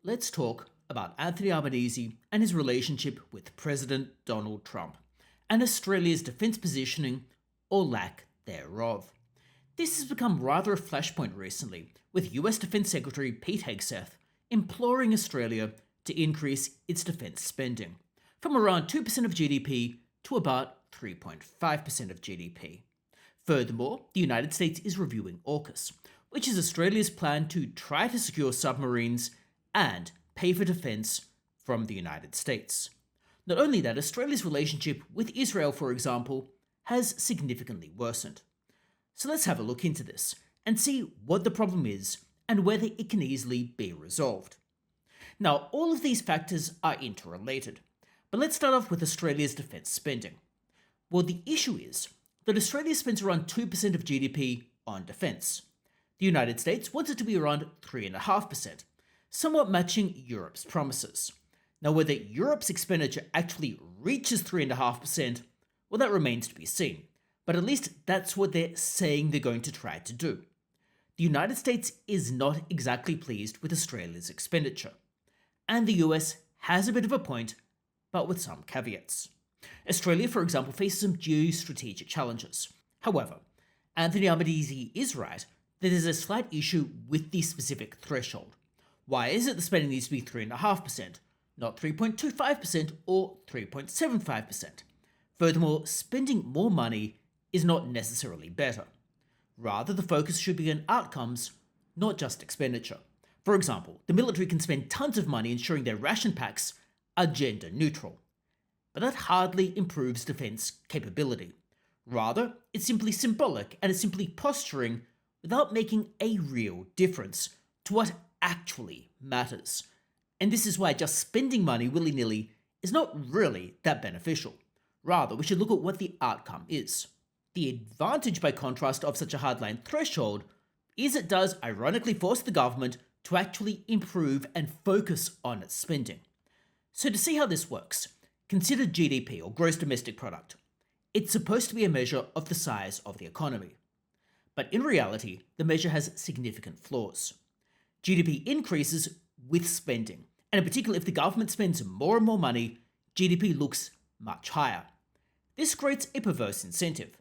let's talk about Anthony Albanese and his relationship with President Donald Trump, and Australia's defence positioning or lack thereof. This has become rather a flashpoint recently, with US Defence Secretary Pete Hegseth imploring Australia to increase its defence spending, from around 2% of GDP to about 3.5% of GDP. Furthermore, the United States is reviewing AUKUS, which is Australia's plan to try to secure submarines and pay for defence from the United States. Not only that, Australia's relationship with Israel, for example, has significantly worsened. So let's have a look into this and see what the problem is and whether it can easily be resolved. Now, all of these factors are interrelated, but let's start off with Australia's defence spending. Well, the issue is that Australia spends around 2% of GDP on defence. The United States wants it to be around 3.5%, somewhat matching Europe's promises. Now, whether Europe's expenditure actually reaches 3.5%, well, that remains to be seen, but at least that's what they're saying they're going to try to do. The United States is not exactly pleased with Australia's expenditure, and the US has a bit of a point, but with some caveats. Australia, for example, faces some geostrategic challenges. However, Anthony Albanese is right that there's a slight issue with the specific threshold. Why is it the spending needs to be 3.5%, not 3.25% or 3.75%? Furthermore, spending more money is not necessarily better. Rather, the focus should be on outcomes, not just expenditure. For example, the military can spend tons of money ensuring their ration packs are gender neutral. But that hardly improves defence capability. Rather, it's simply symbolic and it's simply posturing without making a real difference to what actually matters. And this is why just spending money willy-nilly is not really that beneficial. Rather, we should look at what the outcome is. The advantage, by contrast, of such a hardline threshold is it does ironically force the government to actually improve and focus on its spending. So to see how this works, consider GDP, or gross domestic product. It's supposed to be a measure of the size of the economy. But in reality, the measure has significant flaws. GDP increases with spending, and in particular if the government spends more and more money, GDP looks much higher. This creates a perverse incentive.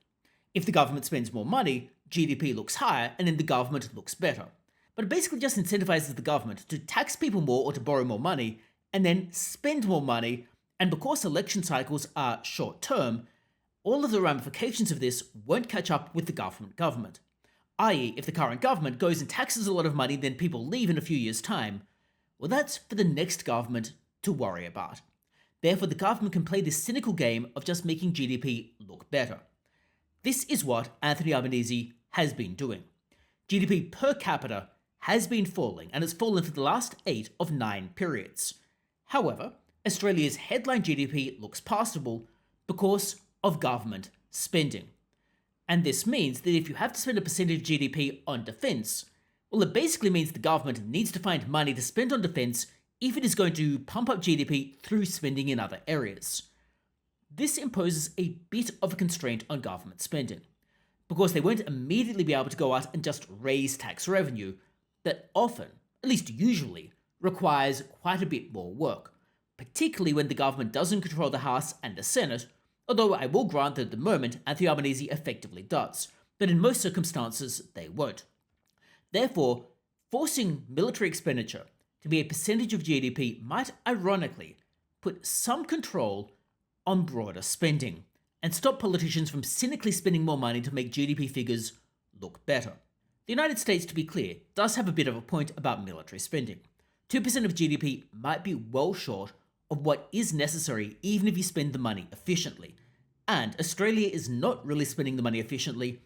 If the government spends more money, GDP looks higher and then the government looks better. But it basically just incentivizes the government to tax people more or to borrow more money and then spend more money, and because election cycles are short term, all of the ramifications of this won't catch up with the government. I.e., if the current government goes and taxes a lot of money, then people leave in a few years' time, well, that's for the next government to worry about. Therefore, the government can play this cynical game of just making GDP look better. This is what Anthony Albanese has been doing. GDP per capita has been falling, and it's fallen for the last 8 of 9 periods. However, Australia's headline GDP looks passable because of government spending. And this means that if you have to spend a percentage of GDP on defence, well, it basically means the government needs to find money to spend on defence if it is going to pump up GDP through spending in other areas. This imposes a bit of a constraint on government spending, because they won't immediately be able to go out and just raise tax revenue that often, at least usually, requires quite a bit more work, particularly when the government doesn't control the House and the Senate, although I will grant that at the moment Anthony Albanese effectively does, but in most circumstances they won't. Therefore, forcing military expenditure to be a percentage of GDP might ironically put some control on broader spending and stop politicians from cynically spending more money to make GDP figures look better. The United States, to be clear, does have a bit of a point about military spending. 2% of GDP might be well short of what is necessary even if you spend the money efficiently. And Australia is not really spending the money efficiently,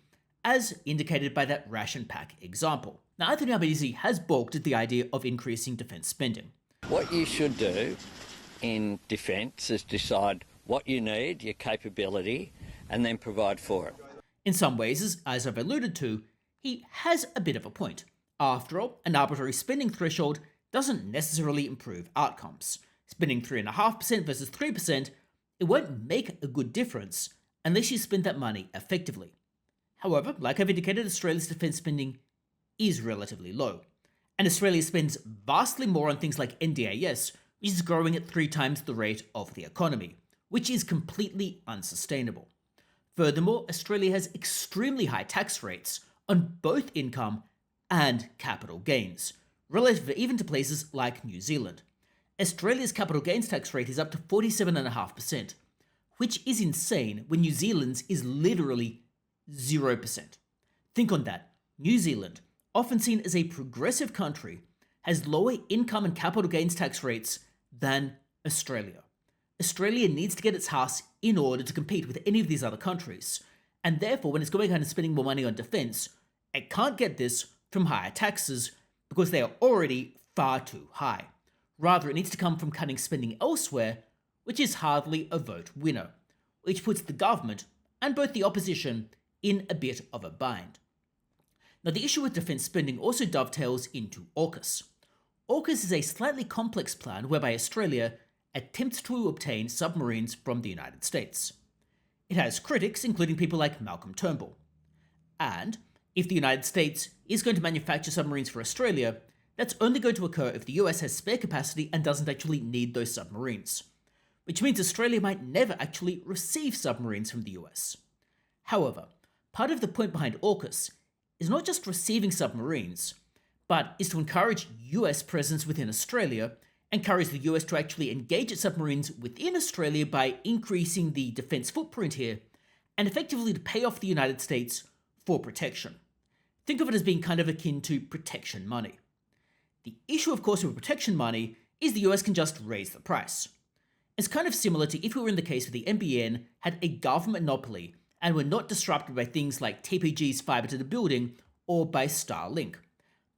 as indicated by that ration pack example. Now, Anthony Albanese has balked at the idea of increasing defence spending. What you should do in defence is decide what you need, your capability, and then provide for it. In some ways, as I've alluded to, he has a bit of a point. After all, an arbitrary spending threshold doesn't necessarily improve outcomes. Spending 3.5% versus 3%, it won't make a good difference unless you spend that money effectively. However, like I've indicated, Australia's defence spending is relatively low, And Australia spends vastly more on things like NDIS, which is growing at 3 times the rate of the economy, which is completely unsustainable. Furthermore, Australia has extremely high tax rates on both income and capital gains, relative even to places like New Zealand. Australia's capital gains tax rate is up to 47.5%, which is insane when New Zealand's is literally 0%. Think on that. New Zealand, often seen as a progressive country, has lower income and capital gains tax rates than Australia. Australia needs to get its house in order to compete with any of these other countries, and therefore when it's going out and spending more money on defence, it can't get this from higher taxes because they are already far too high. Rather, it needs to come from cutting spending elsewhere, which is hardly a vote winner, which puts the government and both the opposition in a bit of a bind. Now, the issue with defence spending also dovetails into AUKUS. AUKUS is a slightly complex plan whereby Australia attempts to obtain submarines from the United States. It has critics, including people like Malcolm Turnbull. And if the United States is going to manufacture submarines for Australia, that's only going to occur if the US has spare capacity and doesn't actually need those submarines, which means Australia might never actually receive submarines from the US. However, part of the point behind AUKUS is not just receiving submarines, but is to encourage US presence within Australia, encourage the US to actually engage its submarines within Australia by increasing the defence footprint here, and effectively to pay off the United States for protection. Think of it as being kind of akin to protection money. The issue, of course, with protection money is the US can just raise the price. It's kind of similar to if we were in the case where the NBN had a government monopoly and were not disrupted by things like TPG's fibre to the building or by Starlink.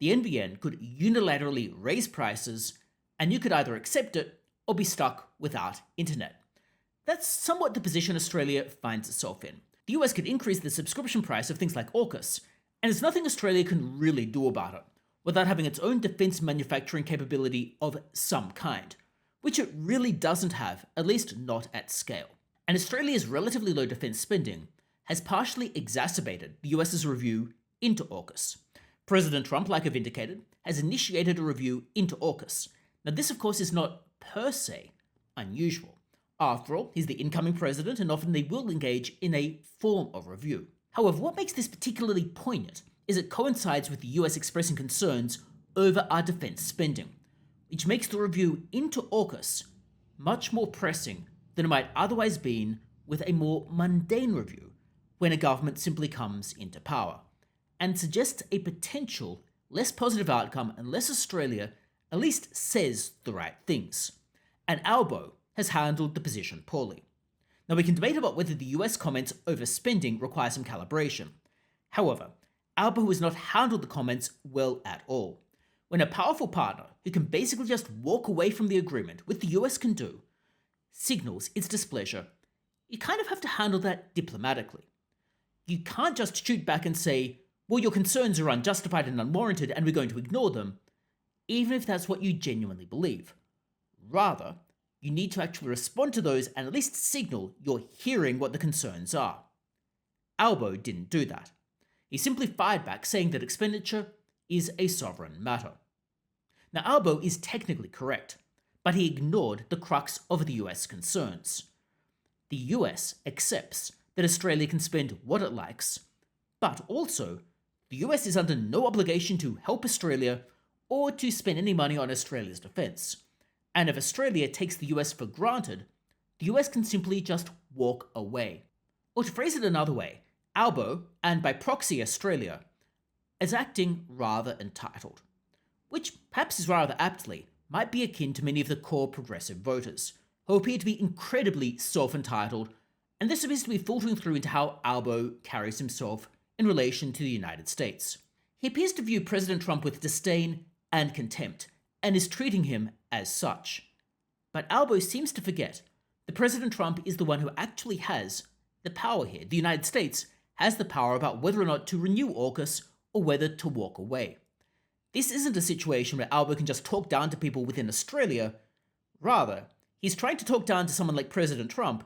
The NBN could unilaterally raise prices, and you could either accept it or be stuck without internet. That's somewhat the position Australia finds itself in. The US could increase the subscription price of things like AUKUS, and there's nothing Australia can really do about it, without having its own defence manufacturing capability of some kind, which it really doesn't have, at least not at scale. And Australia's relatively low defence spending has partially exacerbated the US's review into AUKUS. President Trump, like I've indicated, has initiated a review into AUKUS. Now this, of course, is not per se unusual. After all, he's the incoming president, and often they will engage in a form of review. However, what makes this particularly poignant is it coincides with the US expressing concerns over our defence spending, which makes the review into AUKUS much more pressing than it might otherwise been with a more mundane review when a government simply comes into power, and suggests a potential less positive outcome unless Australia at least says the right things. And Albo has handled the position poorly. Now, we can debate about whether the US comments over spending require some calibration. However, Albo has not handled the comments well at all. When a powerful partner, who can basically just walk away from the agreement, which the US can do, signals its displeasure, you kind of have to handle that diplomatically. You can't just shoot back and say, well, your concerns are unjustified and unwarranted and we're going to ignore them, even if that's what you genuinely believe. Rather, you need to actually respond to those and at least signal you're hearing what the concerns are. Albo didn't do that. He simply fired back saying that expenditure is a sovereign matter. Now, Albo is technically correct, but he ignored the crux of the US concerns. The US accepts that Australia can spend what it likes, but also the US is under no obligation to help Australia or to spend any money on Australia's defence. And if Australia takes the US for granted, the US can simply just walk away. Or to phrase it another way, Albo, and by proxy Australia, is acting rather entitled, which perhaps is rather aptly might be akin to many of the core progressive voters, who appear to be incredibly self-entitled, and this appears to be filtering through into how Albo carries himself in relation to the United States. He appears to view President Trump with disdain and contempt, and is treating him as such. But Albo seems to forget that President Trump is the one who actually has the power here. The United States has the power about whether or not to renew AUKUS or whether to walk away. This isn't a situation where Albo can just talk down to people within Australia. Rather, he's trying to talk down to someone like President Trump,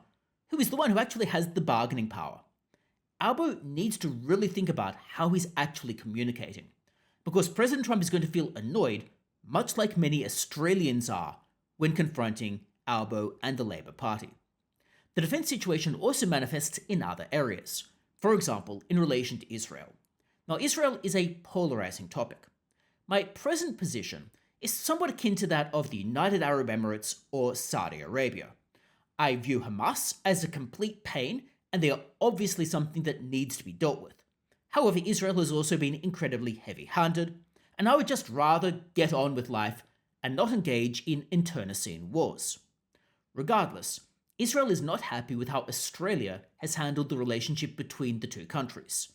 who is the one who actually has the bargaining power. Albo needs to really think about how he's actually communicating, because President Trump is going to feel annoyed, much like many Australians are, when confronting Albo and the Labour Party. The defence situation also manifests in other areas, for example, in relation to Israel. Now, Israel is a polarising topic. My present position is somewhat akin to that of the United Arab Emirates or Saudi Arabia. I view Hamas as a complete pain, and they are obviously something that needs to be dealt with. However, Israel has also been incredibly heavy-handed, and I would just rather get on with life and not engage in internecine wars. Regardless, Israel is not happy with how Australia has handled the relationship between the two countries,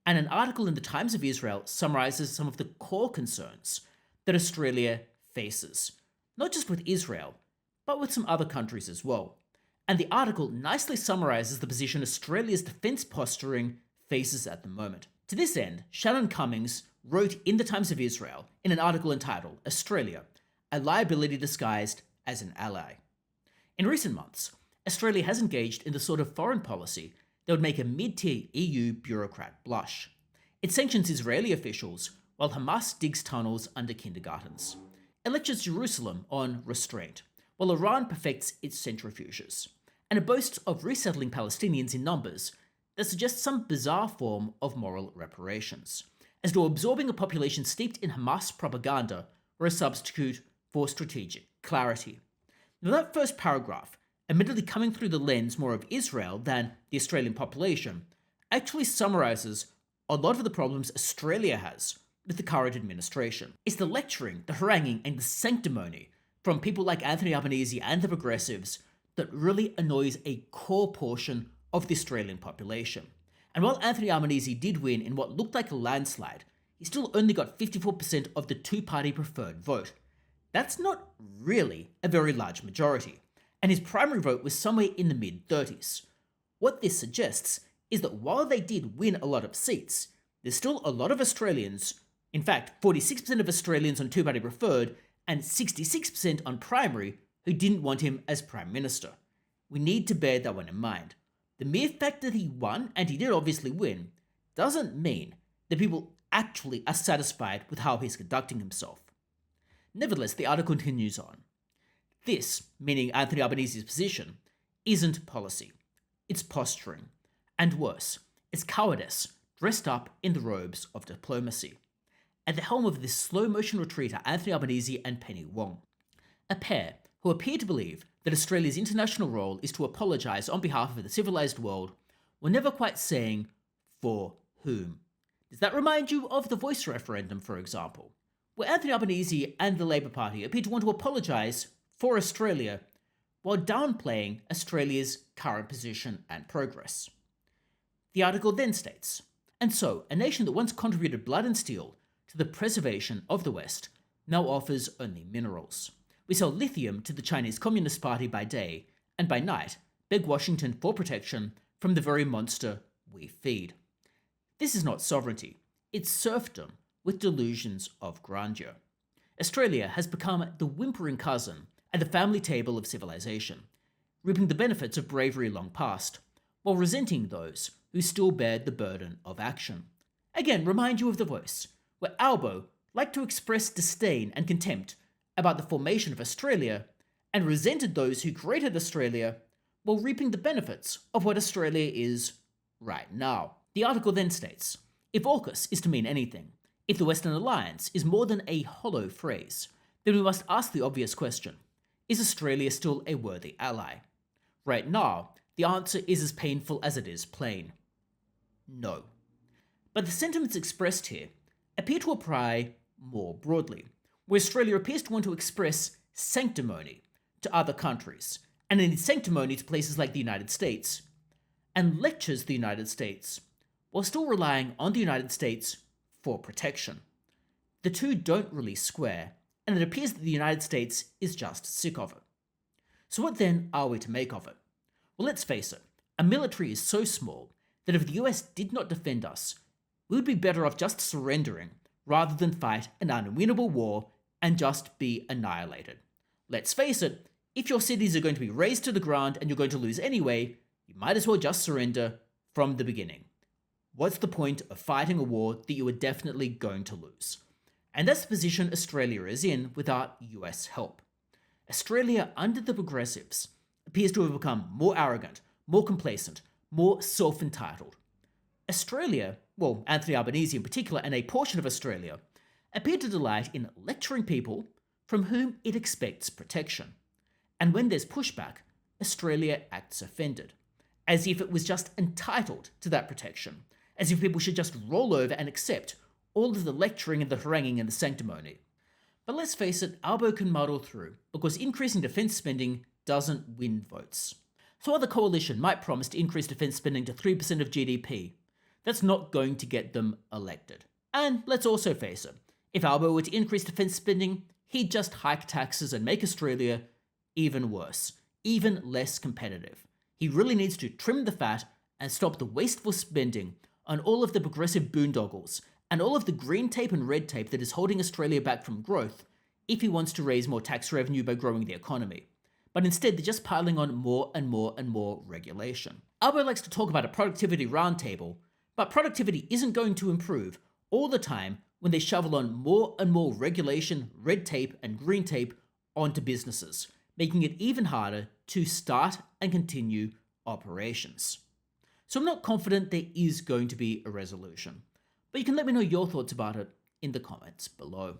and an article in the Times of Israel summarises some of the core concerns that Australia faces, not just with Israel, but with some other countries as well. And the article nicely summarises the position Australia's defence posturing faces at the moment. To this end, Shannon Cummings wrote in the Times of Israel in an article entitled Australia, a liability disguised as an ally. In recent months, Australia has engaged in the sort of foreign policy that would make a mid-tier EU bureaucrat blush. It sanctions Israeli officials while Hamas digs tunnels under kindergartens. It lectures Jerusalem on restraint, while Iran perfects its centrifuges. And it boasts of resettling Palestinians in numbers that suggest some bizarre form of moral reparations, as though absorbing a population steeped in Hamas propaganda were a substitute for strategic clarity. Now, that first paragraph, admittedly coming through the lens more of Israel than the Australian population, actually summarises a lot of the problems Australia has with the current administration. It's the lecturing, the haranguing, and the sanctimony from people like Anthony Albanese and the progressives that really annoys a core portion of the Australian population. And while Anthony Albanese did win in what looked like a landslide, he still only got 54% of the two-party preferred vote. That's not really a very large majority, and his primary vote was somewhere in the mid-30s. What this suggests is that while they did win a lot of seats, there's still a lot of Australians, in fact 46% of Australians on two-party preferred and 66% on primary, who didn't want him as Prime Minister. We need to bear that one in mind. The mere fact that he won, and he did obviously win, doesn't mean that people actually are satisfied with how he's conducting himself. Nevertheless, the article continues on. This, meaning Anthony Albanese's position, isn't policy. It's posturing. And worse, it's cowardice dressed up in the robes of diplomacy. At the helm of this slow-motion retreat are Anthony Albanese and Penny Wong, a pair who appear to believe that Australia's international role is to apologise on behalf of the civilised world, while never quite saying for whom. Does that remind you of the Voice referendum, for example, where Anthony Albanese and the Labour Party appear to want to apologise for Australia while downplaying Australia's current position and progress? The article then states, and so, a nation that once contributed blood and steel to the preservation of the West now offers only minerals. We sell lithium to the Chinese Communist Party by day, and by night beg Washington for protection from the very monster we feed. This is not sovereignty, it's serfdom with delusions of grandeur. Australia has become the whimpering cousin at the family table of civilization, reaping the benefits of bravery long past, while resenting those who still bear the burden of action. Again, remind you of The Voice, where Albo liked to express disdain and contempt about the formation of Australia and resented those who created Australia while reaping the benefits of what Australia is right now. The article then states, if AUKUS is to mean anything, if the Western Alliance is more than a hollow phrase, then we must ask the obvious question, is Australia still a worthy ally? Right now, the answer is as painful as it is plain. No. But the sentiments expressed here appear to apply more broadly, where Australia appears to want to express sanctimony to other countries, and indeed sanctimony to places like the United States, and lectures the United States, while still relying on the United States for protection. The two don't really square, and it appears that the United States is just sick of it. So what then are we to make of it? Well, let's face it, our military is so small that if the US did not defend us, we would be better off just surrendering rather than fight an unwinnable war and just be annihilated. Let's face it, if your cities are going to be razed to the ground and you're going to lose anyway, you might as well just surrender from the beginning. What's the point of fighting a war that you are definitely going to lose? And that's the position Australia is in without US help. Australia, under the Progressives, appears to have become more arrogant, more complacent, more self entitled. Australia, well, Anthony Albanese in particular, and a portion of Australia, appear to delight in lecturing people from whom it expects protection. And when there's pushback, Australia acts offended, as if it was just entitled to that protection, as if people should just roll over and accept all of the lecturing and the haranguing and the sanctimony. But let's face it, Albo can muddle through, because increasing defence spending doesn't win votes. So while the coalition might promise to increase defence spending to 3% of GDP, that's not going to get them elected. And let's also face it, if Albo were to increase defence spending, he'd just hike taxes and make Australia even worse, even less competitive. He really needs to trim the fat and stop the wasteful spending on all of the progressive boondoggles and all of the green tape and red tape that is holding Australia back from growth if he wants to raise more tax revenue by growing the economy. But instead, they're just piling on more and more and more regulation. Albo likes to talk about a productivity roundtable, but productivity isn't going to improve all the time when they shovel on more and more regulation, red tape, and green tape onto businesses, making it even harder to start and continue operations. So I'm not confident there is going to be a resolution, but you can let me know your thoughts about it in the comments below.